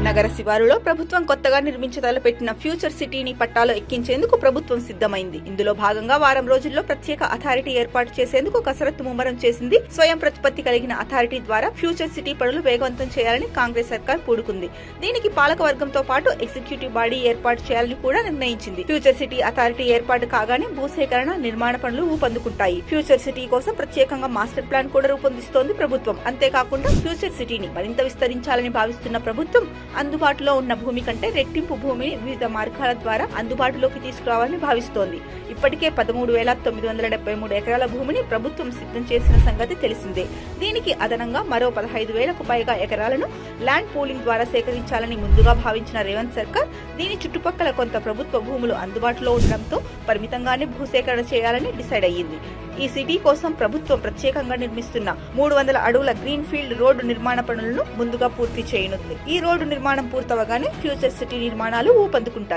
నగర శివారులో ప్రభుత్వం కొత్తగా నిర్మించతలపెట్టిన ఫ్యూచర్ సిటీని పట్టాలో ఎక్కించేందుకు ప్రభుత్వం సిద్ధమైంది. ఇందులో భాగంగా వారం రోజుల్లో ప్రత్యేక అథారిటీ ఏర్పాటు చేసేందుకు కసరత్తు ముమ్మరం చేసింది. స్వయం ప్రతిపత్తి కలిగిన అథారిటీ ద్వారా ఫ్యూచర్ సిటీ పనులు వేగవంతం చేయాలని కాంగ్రెస్ సర్కార్ పూడుకుంది. దీనికి పాలక వర్గంతో పాటు ఎగ్జిక్యూటివ్ బాడీ ఏర్పాటు చేయాలని కూడా నిర్ణయించింది. ఫ్యూచర్ సిటీ అథారిటీ ఏర్పాటు కాగానే భూసేకరణ, నిర్మాణ పనులు ఊపందుకుంటాయి. ఫ్యూచర్ సిటీ కోసం ప్రత్యేకంగా మాస్టర్ ప్లాన్ కూడా రూపొందిస్తోంది ప్రభుత్వం. అంతేకాకుండా ఫ్యూచర్ సిటీని మరింత విస్తరించాలని భావిస్తున్న ప్రభుత్వం అందుబాటులో ఉన్న భూమి కంటే రెట్టింపు భూమిని వివిధ మార్గాల ద్వారా అందుబాటులోకి తీసుకురావాలని భావిస్తోంది. ఇప్పటికే 13,973 ఎకరాల భూమిని ప్రభుత్వం సిద్ధం చేసిన సంగతి తెలిసిందే. దీనికి అదనంగా మరో 15,000కు పైగా ఎకరాలను ల్యాండ్ పూలింగ్ ద్వారా సేకరించాలని ముందుగా భావించిన రేవంత్ సర్కార్ దీని చుట్టుపక్కల కొంత ప్రభుత్వ భూములు అందుబాటులో ఉండడంతో పరిమితంగానే భూసేకరణ చేయాలని డిసైడ్ అయ్యింది. ఈ సిటీ కోసం ప్రభుత్వం ప్రత్యేకంగా నిర్మిస్తున్న 300 అడుగుల గ్రీన్ ఫీల్డ్ రోడ్డు నిర్మాణ పనులను ముందుగా పూర్తి చేయనుంది. ఈ రోడ్డు నిర్మాణం పూర్తవగానే ఫ్యూచర్ సిటీ నిర్మాణాలు ఊపందుకుంటాయి.